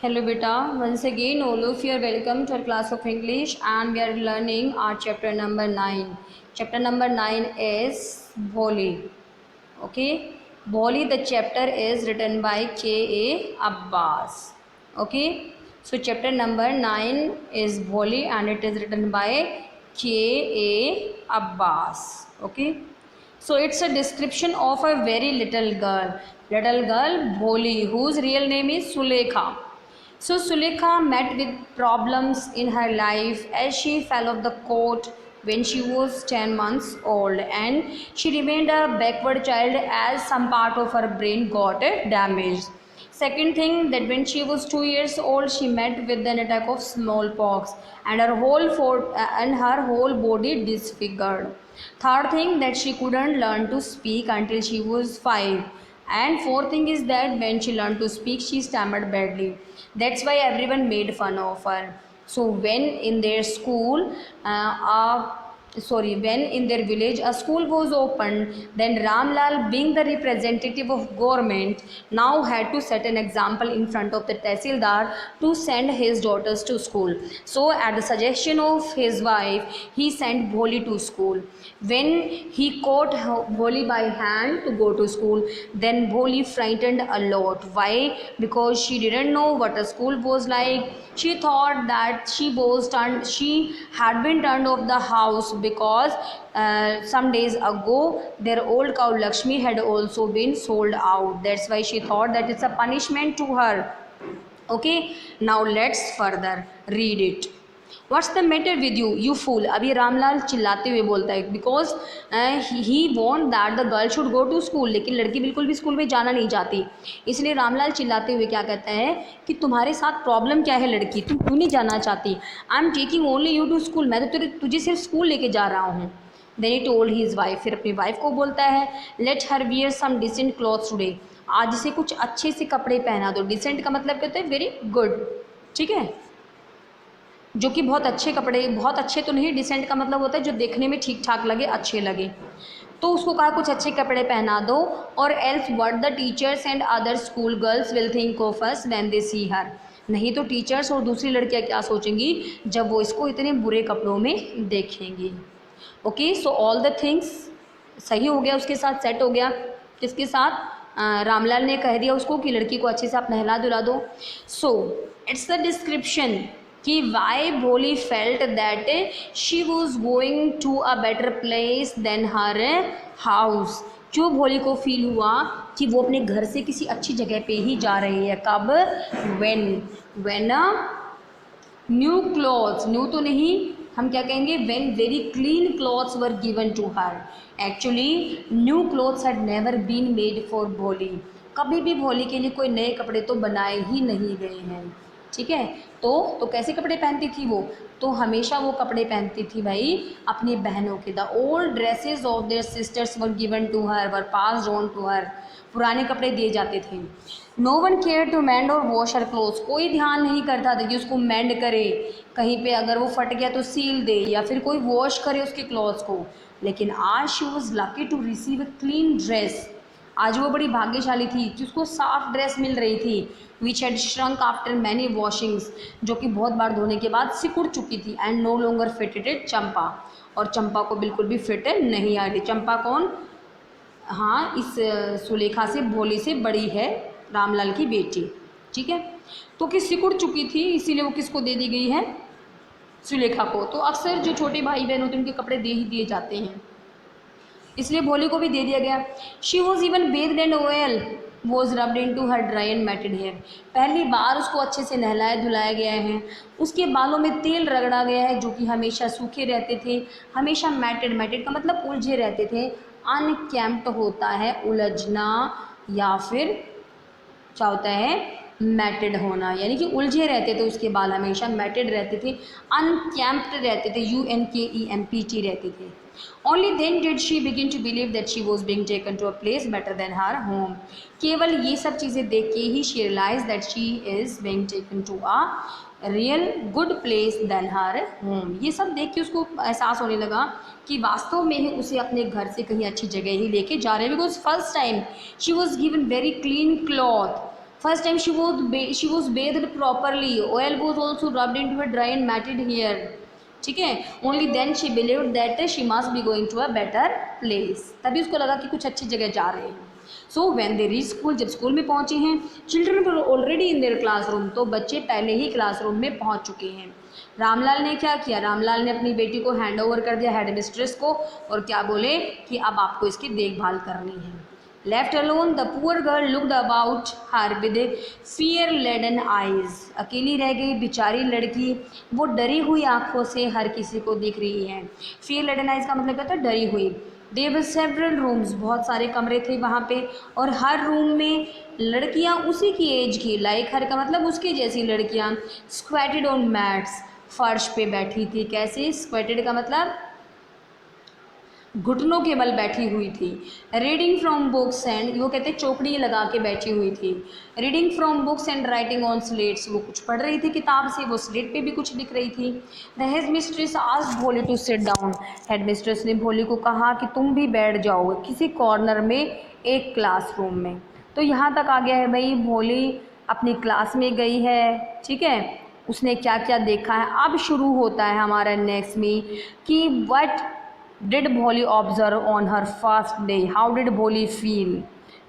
Hello beta, once again all of you are welcome to our class of English and we are learning our chapter number 9. Chapter number 9 is Bholi. Okay, Bholi, the chapter is written by K.A. Abbas. Okay, so chapter number 9 is Bholi and it is written by K.A. Abbas. Okay, so it's a description of a very little girl Bholi, whose real name is Sulekha. So Sulekha met with problems in her life as she fell off the court when she was 10 months old, and she remained a backward child as some part of her brain got damaged. Second thing, that when she was 2 years old she met with an attack of smallpox and her whole body disfigured. Third thing, that she couldn't learn to speak until she was 5. And fourth thing is that when she learned to speak she stammered badly. That's why everyone made fun of her. So when in their school when in their village a school was opened, then Ramlal, being the representative of government, now had to set an example in front of the Tehsildar to send his daughters to school. So at the suggestion of his wife, he sent Bholi to school. When he caught Bholi by hand to go to school, then Bholi frightened a lot. Why? Because she didn't know what a school was like. She thought that she had been turned off the house because some days ago their old cow Lakshmi had also been sold out. That's why she thought that it's a punishment to her. Okay, now let's further read it. What's the matter with you fool. अभी रामलाल चिल्लाते हुए बोलता है because he want that the girl should go to school, लेकिन लड़की बिल्कुल भी school में जाना नहीं चाहती. इसलिए रामलाल चिल्लाते हुए क्या कहता है कि तुम्हारे साथ प्रॉब्लम क्या है लड़की, तुम क्यों नहीं जाना चाहती. I am taking only you to school, मैं तो तुझे सिर्फ स्कूल लेके जा रहा हूँ. Then he told his wife, फिर अपनी वाइफ को बोलता है let her wear some decent clothes today, आज से कुछ अच्छे से कपड़े पहना दो. डिसेंट का मतलब कहते हैं वेरी गुड, ठीक है, जो कि बहुत अच्छे कपड़े, बहुत अच्छे तो नहीं, डिसेंट का मतलब होता है जो देखने में ठीक ठाक लगे, अच्छे लगे. तो उसको कहा कुछ अच्छे कपड़े पहना दो, और else what the teachers and other school girls will think of us when they see her, नहीं तो टीचर्स और दूसरी लड़कियां क्या सोचेंगी जब वो इसको इतने बुरे कपड़ों में देखेंगी. Okay, so all the things सही हो गया, उसके साथ सेट हो गया. किसके साथ? रामलाल ने कह दिया उसको कि लड़की को अच्छे से आप नहला धुला दो. सो इट्स द डिस्क्रिप्शन कि why Bholi felt that she was going to a better place than her house. जो भोली को फील हुआ कि वो अपने घर से किसी अच्छी जगह पे ही जा रही है. कब? व्हेन न्यू क्लॉथ्स, न्यू तो नहीं, हम क्या कहेंगे, when very clean clothes were given to her. Actually new clothes had never been made for Bholi. कभी भी भोली के लिए कोई नए कपड़े तो बनाए ही नहीं गए हैं, ठीक है. तो कैसे कपड़े पहनती थी वो? तो हमेशा वो कपड़े पहनती थी भाई अपनी बहनों के. The old dresses of their sisters were given to her, were passed on to her. पुराने कपड़े दिए जाते थे. No one care to mend और वॉश हर क्लोथ्स, कोई ध्यान नहीं करता था कि उसको मेंड करे, कहीं पे अगर वो फट गया तो सील दे, या फिर कोई वॉश करे उसके क्लॉथ्स को. लेकिन आज she was lucky to receive a clean dress. आज वो बड़ी भाग्यशाली थी कि उसको साफ ड्रेस मिल रही थी, which had shrunk after many washings, जो कि बहुत बार धोने के बाद सिकुड़ चुकी थी. एंड नो लॉन्गर फिटेड चंपा, और चंपा को बिल्कुल भी फिट नहीं आ रही. चंपा कौन? हाँ, इस सुलेखा से, भोली से बड़ी है, रामलाल की बेटी, ठीक है. तो कि सिकुड़ चुकी थी, इसीलिए वो किसको दे दी गई है? सुलेखा को. तो अक्सर जो छोटे भाई बहन होते हैं उनके कपड़े दे ही दिए जाते हैं, इसलिए भोली को भी दे दिया गया. She was even based and oil was rubbed into her dry and matted hair. पहली बार उसको अच्छे से नहलाया धुलाया गया है, उसके बालों में तेल रगड़ा गया है जो कि हमेशा सूखे रहते थे, हमेशा मैटेड, मैटेड का मतलब उलझे रहते थे. अनकैम्प्ड होता है उलझना, या फिर क्या होता है मैटेड होना, यानी कि उलझे रहते थे उसके बाल, हमेशा मैटेड रहते थे, अनकैम्प्ड रहते थे, UNKEMPT रहते थे. Only then did she begin to believe that she was being taken to a place better than her home. केवल ये सब चीज़ें देख के ही she realized that she is being taken to a real good place than her home. ये सब देख के उसको एहसास होने लगा कि वास्तव में ही उसे अपने घर से कहीं अच्छी जगह ही लेके जा रहे हैं. Because first time she was given very clean cloth. First time she was bathed properly. Oil was also rubbed into her dry and matted hair. ठीक है, only then she believe that she must be going to a better place, तभी उसको लगा कि कुछ अच्छी जगह जा रहे हैं. So when they reach school, जब स्कूल में पहुंचे हैं, children were already in their classroom, तो बच्चे पहले ही क्लासरूम में पहुंच चुके हैं. रामलाल ने क्या किया, रामलाल ने अपनी बेटी को हैंड ओवर कर दिया हेड मिस्ट्रेस को, और क्या बोले कि अब आपको इसकी देखभाल करनी है. Left alone, the poor girl looked about her with fear-laden eyes. अकेली रह गई बेचारी लड़की, वो डरी हुई आँखों से हर किसी को दिख रही है. Fear-laden eyes का मतलब क्या होता है, डरी हुई. There were several rooms, बहुत सारे कमरे थे वहाँ पे, और हर रूम में लड़कियाँ उसी की एज की, लाइक हर का मतलब उसके जैसी लड़कियाँ, squatted on mats, फर्श पे बैठी थी. कैसे, squatted का मतलब घुटनों के बल बैठी हुई थी. रीडिंग फ्रॉम बुक्स एंड, वो कहते हैं चौकड़ी लगा के बैठी हुई थी. Reading from books and writing on slates, वो कुछ पढ़ रही थी किताब से, वो स्लेट पे भी कुछ लिख रही थी. The headmistress asked Bholi to sit down, headmistress ने भोली को कहा कि तुम भी बैठ जाओ किसी कॉर्नर में एक क्लासरूम में. तो यहाँ तक आ गया है भाई, भोली अपनी क्लास में गई है, ठीक है, उसने क्या क्या देखा है. अब शुरू होता है हमारा नेक्स्ट में कि what did Bholi observe on her first day? How did Bholi feel?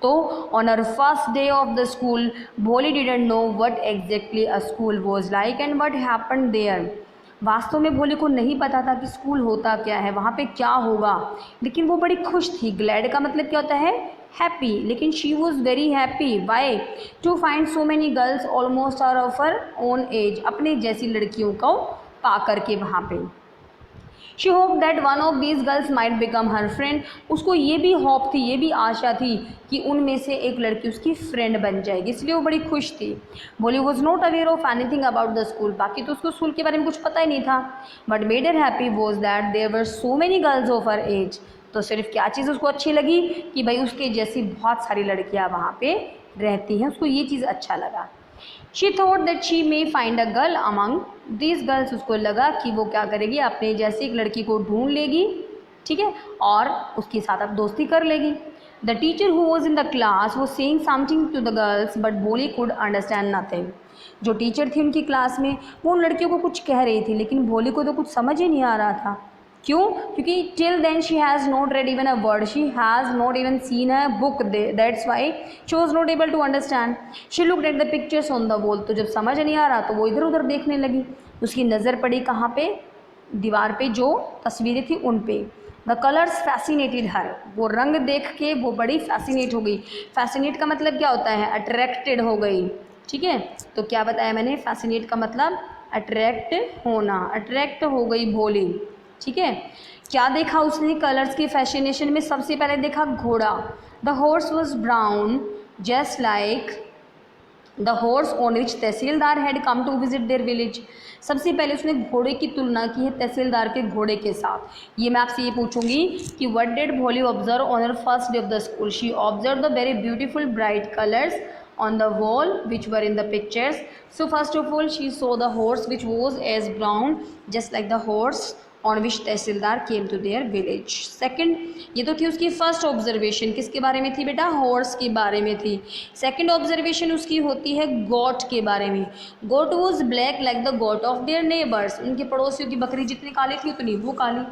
तो on her first day of the school, Bholi didn't know what exactly a school was like and what happened there. वास्तव में भोली को नहीं पता था कि school होता क्या है, वहाँ पे क्या होगा, लेकिन वो बड़ी खुश थी. ग्लैड का मतलब क्या होता है, हैप्पी, लेकिन she was very happy. Why, to find so many girls almost are of her own age, अपने जैसी लड़कियों को पा करके वहाँ पे. She hoped that one of these girls might become her friend. उसको ये भी होप थी, ये भी आशा थी कि उनमें से एक लड़की उसकी फ्रेंड बन जाएगी, इसलिए वो बड़ी खुश थी. भोली was not aware of anything about the school, बाकी तो उसको स्कूल के बारे में कुछ पता ही नहीं था. But made her happy was that there were so many girls of her age. तो सिर्फ क्या चीज़ उसको अच्छी लगी कि भाई उसके जैसी बहुत सारी लड़कियाँ वहाँ पे रहती हैं, उसको ये चीज़ अच्छा लगा. She thought that she may find a girl among these girls. उसको लगा कि वो क्या करेगी, अपने जैसी एक लड़की को ढूंढ लेगी, ठीक है, और उसके साथ अब दोस्ती कर लेगी. The teacher who was in the class was saying something to the girls, but Bholi could understand nothing. जो टीचर थी उनकी क्लास में, वो उन लड़कियों को कुछ कह रही थी, लेकिन भोली को तो कुछ समझ ही नहीं आ रहा था. क्यों, क्योंकि till then she has not read even a word, she has not even seen a book, that's why she was not able to understand. She looked at the pictures on the wall, तो जब समझ नहीं आ रहा तो वो इधर उधर देखने लगी. उसकी नज़र पड़ी कहाँ पे, दीवार पे जो तस्वीरें थी उन पे. द कलर्स फैसिनेटेड हर, वो रंग देख के वो बड़ी फैसिनेट हो गई. फैसिनेट का मतलब क्या होता है, अट्रैक्टेड हो गई, ठीक है. तो क्या बताया मैंने, फैसिनेट का मतलब अट्रैक्ट होना, अट्रैक्ट हो गई भोली, ठीक है. क्या देखा उसने कलर्स की फैसिनेशन में, सबसे पहले देखा घोड़ा. The horse was brown just like the horse on which tahsildar had come to visit their village. सबसे पहले उसने घोड़े की तुलना की है तहसीलदार के घोड़े के साथ. ये मैं आपसे ये पूछूंगी कि व्हाट डिड भोली observe on her first day of the school. She observe the very beautiful bright colours on the wall which were in the pictures. So first of all she saw the horse which was as brown just like the horse on which tehsildar came to their village. Second, ये तो थी उसकी first observation, किसके बारे में थी बेटा, horse के बारे में थी. सेकंड ऑब्जर्वेशन उसकी होती है गोट के बारे में. Goat was black like the goat of their neighbours, उनके पड़ोसियों की बकरी जितनी काली थी उतनी वो काली.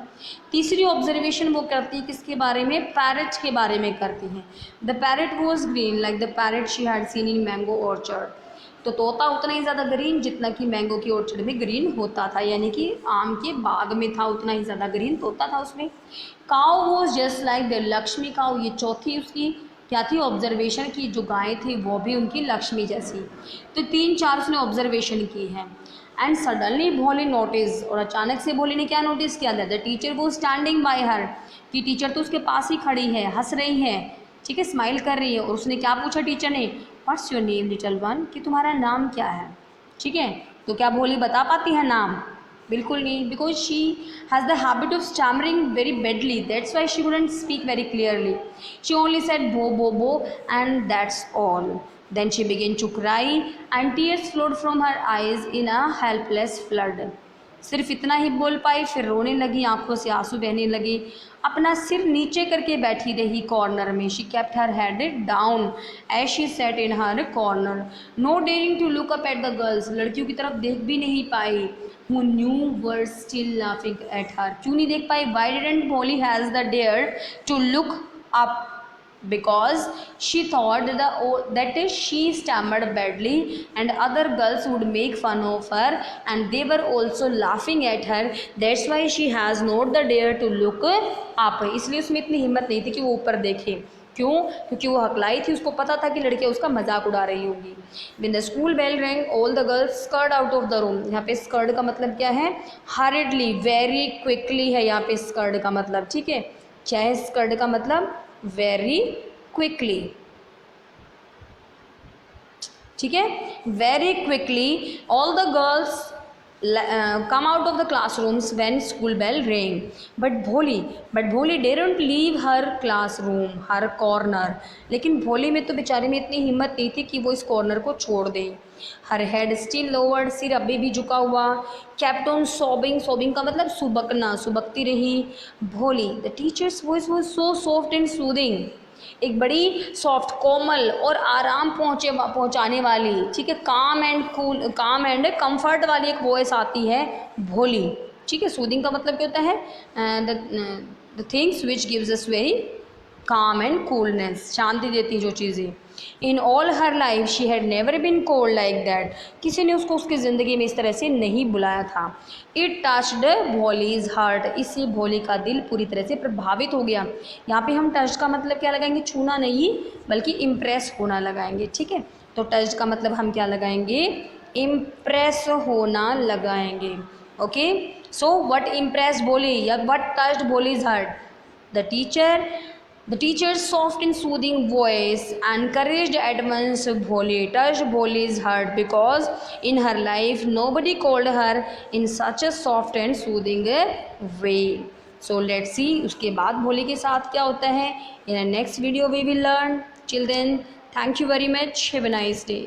तीसरी ऑब्जर्वेशन वो करती है किसके बारे में, पैरट के बारे में करती हैं. The parrot was green like the parrot she had seen in mango orchard. तो तोता उतना ही ज़्यादा ग्रीन जितना कि मैंगो की ऑर्चर्ड में ग्रीन होता था, यानी कि आम के बाग में था उतना ही ज़्यादा ग्रीन तोता था उसमें. Cow was just like the Lakshmi cow, ये चौथी उसकी क्या थी ऑब्जर्वेशन की, जो गाय थी वो भी उनकी लक्ष्मी जैसी. तो 3-4 उसने ऑब्जर्वेशन की है. एंड सडनली भोली नोटिस, और अचानक से भोली ने क्या नोटिस किया, द टीचर वो स्टैंडिंग बाय हर, कि टीचर तो उसके पास ही खड़ी है, हंस रही है, ठीक है, स्माइल कर रही है. और उसने क्या पूछा टीचर ने, what's your name little one, कि तुम्हारा नाम क्या है, ठीक है. तो क्या भोली बता पाती है नाम, बिल्कुल नहीं, because she has the habit of stammering very badly, that's why she couldn't speak very clearly. She only said बो बो bow and that's all. Then she began to cry and tears flowed from her eyes in a helpless flood. सिर्फ इतना ही बोल पाई, फिर रोने लगी, आंखों से आंसू बहने लगे, अपना सिर नीचे करके बैठी रही कॉर्नर में। She kept her head down as she sat in her corner, no daring to look up at the girls, लड़कियों की तरफ देख भी नहीं पाई, who knew were still laughing at her, क्यों नहीं देख पाई? Why didn't Polly has the dare to look up? Because she thought that she stammered badly and other girls would make fun of her and they were also laughing at her, that's why she has not the dare to look up, इसलिए उसमें इतनी हिम्मत नहीं थी कि वो ऊपर देखे। क्यों? क्योंकि वो हकलाई थी, उसको पता था कि लड़कियां उसका मजाक उड़ा रही होगी। When the school bell rang, all the girls scurried out of the room, यहाँ पे स्कर्ड का मतलब क्या है? hurriedly, very quickly है यहाँ पे स्कर्ड का मतलब, ठीक है? क्या है स्कर्ड का मतलब? वेरी क्विकली, ठीक है? Very quickly all the girls come out of the classrooms when school bell rang, but Bholi didn't leave her classroom, her corner, लेकिन भोली में तो बेचारे में इतनी हिम्मत नहीं थी कि वो इस कॉर्नर को छोड़ दे। हर हेड स्टिल लोवर्ड, सिर अभी भी झुका हुआ, kept on sobbing का मतलब सुबकना, सुबकती रही भोली। The teachers voice was so soft and soothing, एक बड़ी सॉफ्ट, कोमल और आराम पहुंचाने वाली, ठीक है, काम एंड कंफर्ट वाली एक वॉइस आती है भोली, ठीक है। सूदिंग का मतलब क्या होता है? The things which gives us very calm and coolness, शांति देती जो चीज़ें। In all her life she had never been cold like that, किसी ने उसको उसकी ज़िंदगी में इस तरह से नहीं बुलाया था। इट टच्ड भोलीज हार्ट, इससे भोली का दिल पूरी तरह से प्रभावित हो गया। यहाँ पे हम टच का मतलब क्या लगाएंगे? छूना नहीं, बल्कि इम्प्रेस होना लगाएंगे, ठीक है। तो टच का मतलब हम क्या लगाएंगे? इम्प्रेस होना लगाएंगे। ओके, सो व्हाट इम्प्रेस भोली या what touched Bholi's heart? The teacher's soft and soothing voice encouraged at once Bholi, touched Bholi's heart, because in her life nobody called her in such a soft and soothing way. So let's see उसके बाद भोली के साथ क्या होता है। In the next video we will learn. Till then, thank you very much. Have a nice day.